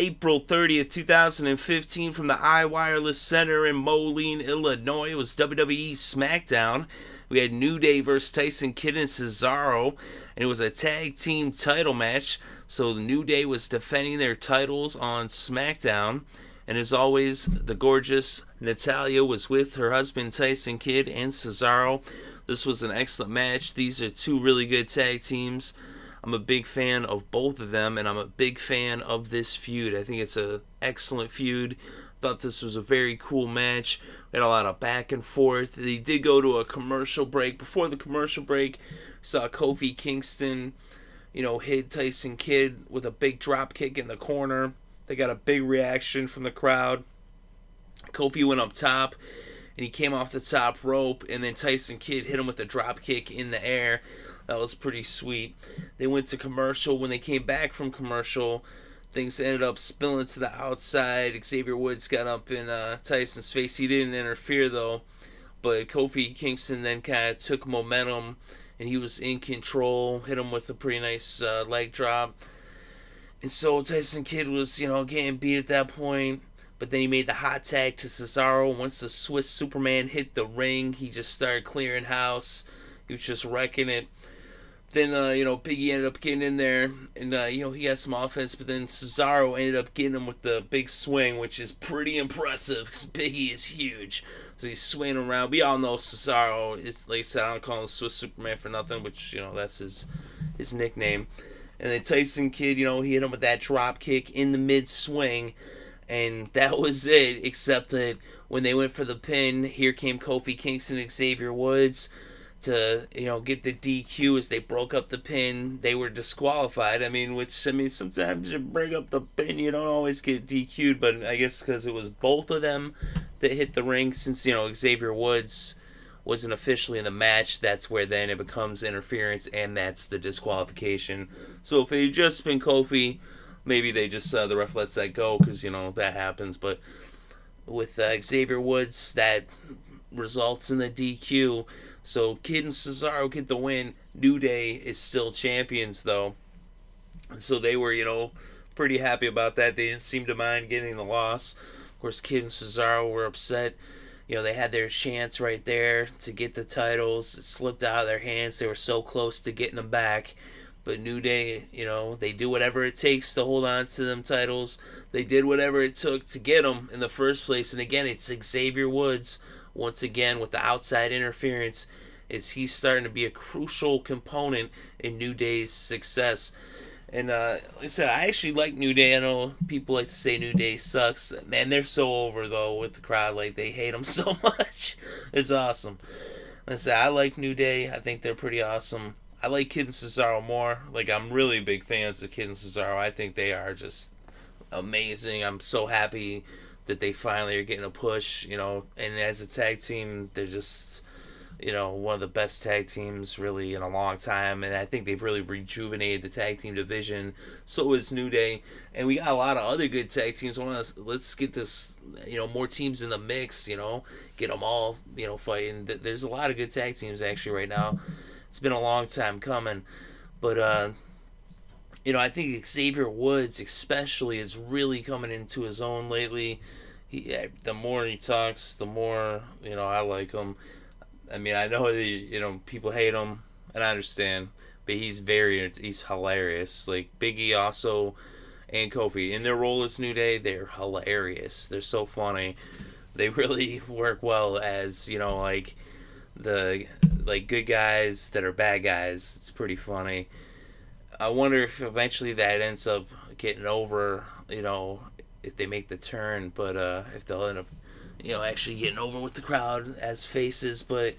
April 30th, 2015, from the iWireless Center in Moline, Illinois. It was WWE Smackdown. We had New Day versus Tyson Kidd and Cesaro, and it was a tag team title match. So the New Day was defending their titles on SmackDown. And as always, the gorgeous Natalya was with her husband Tyson Kidd and Cesaro. This was an excellent match. These are two really good tag teams. I'm a big fan of both of them, and I'm a big fan of this feud. I think it's an excellent feud. Thought this was a very cool match. We had a lot of back and forth. They did go to a commercial break. Before the commercial break, we saw Kofi Kingston, hit Tyson Kidd with a big drop kick in the corner. They got a big reaction from the crowd. Kofi went up top, and he came off the top rope, and then Tyson Kidd hit him with a drop kick in the air. That was pretty sweet. They went to commercial. When they came back from commercial, things ended up spilling to the outside. Xavier Woods got up in Tyson's face. He didn't interfere, though. But Kofi Kingston then kind of took momentum, and he was in control. Hit him with a pretty nice leg drop. And so Tyson Kidd was, getting beat at that point. But then he made the hot tag to Cesaro. Once the Swiss Superman hit the ring, he just started clearing house. He was just wrecking it. Then, Biggie ended up getting in there, and, he got some offense, but then Cesaro ended up getting him with the big swing, which is pretty impressive, because Biggie is huge. So he's swinging around. We all know Cesaro, like I said, I don't call him Swiss Superman for nothing, which, that's his nickname. And then Tyson Kidd, he hit him with that drop kick in the mid-swing, and that was it, except that when they went for the pin, here came Kofi Kingston and Xavier Woods to get the DQ as they broke up the pin. They were disqualified. Sometimes you break up the pin, you don't always get DQ'd, but I guess because it was both of them that hit the ring, since Xavier Woods wasn't officially in the match, that's where then it becomes interference, and that's the disqualification. So if it had just been Kofi, maybe they just the ref lets that go, because that happens. But with Xavier Woods, that results in the DQ. So Kidd and Cesaro get the win. New Day is still champions, though. So they were, pretty happy about that. They didn't seem to mind getting the loss. Of course, Kidd and Cesaro were upset. They had their chance right there to get the titles. It slipped out of their hands. They were so close to getting them back. But New Day, they do whatever it takes to hold on to them titles. They did whatever it took to get them in the first place. And again, it's Xavier Woods, once again, with the outside interference, is he's starting to be a crucial component in New Day's success. And like I said, I actually like New Day. I know people like to say New Day sucks. Man, they're so over, though, with the crowd. Like, they hate them so much. It's awesome. Like I said, I like New Day. I think they're pretty awesome. I like Kidd and Cesaro more. Like, I'm really big fans of Kidd and Cesaro. I think they are just amazing. I'm so happy that they finally are getting a push, and as a tag team, they're just, one of the best tag teams really in a long time, and I think they've really rejuvenated the tag team division. So is New Day, and we got a lot of other good tag teams. Let's get this, more teams in the mix, get them all, fighting. There's a lot of good tag teams actually right now. It's been a long time coming, but I think Xavier Woods especially is really coming into his own lately. The more he talks, the more I like him. I know that people hate him, and I understand, but he's hilarious. Like Biggie also and Kofi in their role as New Day, they're hilarious. They're so funny. They really work well as the good guys that are bad guys. It's pretty funny. I wonder if eventually that ends up getting over, if they make the turn, but if they'll end up, actually getting over with the crowd as faces. But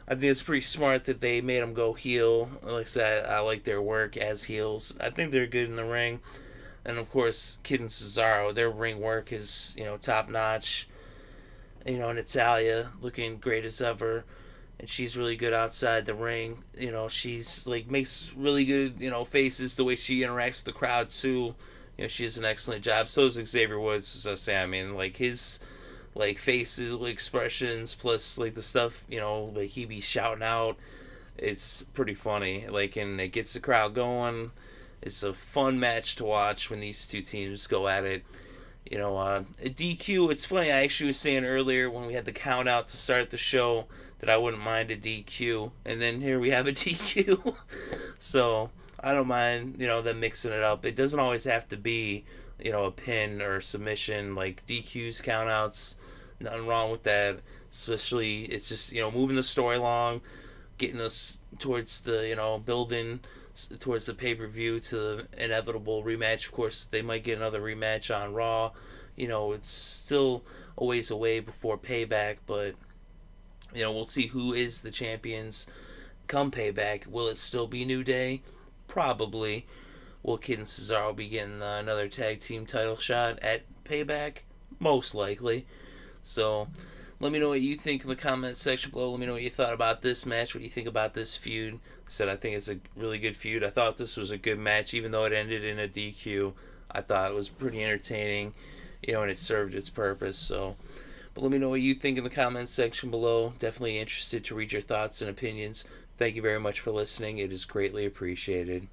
I think it's pretty smart that they made them go heel. Like I said, I like their work as heels. I think they're good in the ring. And of course, Kidd and Cesaro, their ring work is, top notch. Natalya looking great as ever. And she's really good outside the ring. She's makes really good, faces the way she interacts with the crowd too. She does an excellent job. So does Xavier Woods, as I say. His facial expressions plus the stuff, he be shouting out, it's pretty funny. And it gets the crowd going. It's a fun match to watch when these two teams go at it. A DQ, it's funny, I actually was saying earlier when we had the count out to start the show that I wouldn't mind a DQ, and then here we have a DQ. So I don't mind, them mixing it up. It doesn't always have to be, a pin or a submission, like DQs, countouts, nothing wrong with that. Especially, it's just, moving the story along, getting us towards the, building towards the pay-per-view to the inevitable rematch. Of course, they might get another rematch on Raw. It's still a ways away before Payback, but, we'll see who is the champions come Payback. Will it still be New Day? Probably. Will Kid and Cesaro be getting another tag team title shot at Payback? Most likely. So, let me know what you think in the comment section below. Let me know what you thought about this match, what you think about this feud. I think it's a really good feud. I thought this was a good match, even though it ended in a DQ. I thought it was pretty entertaining, and it served its purpose. So, but let me know what you think in the comment section below. Definitely interested to read your thoughts and opinions. Thank you very much for listening. It is greatly appreciated.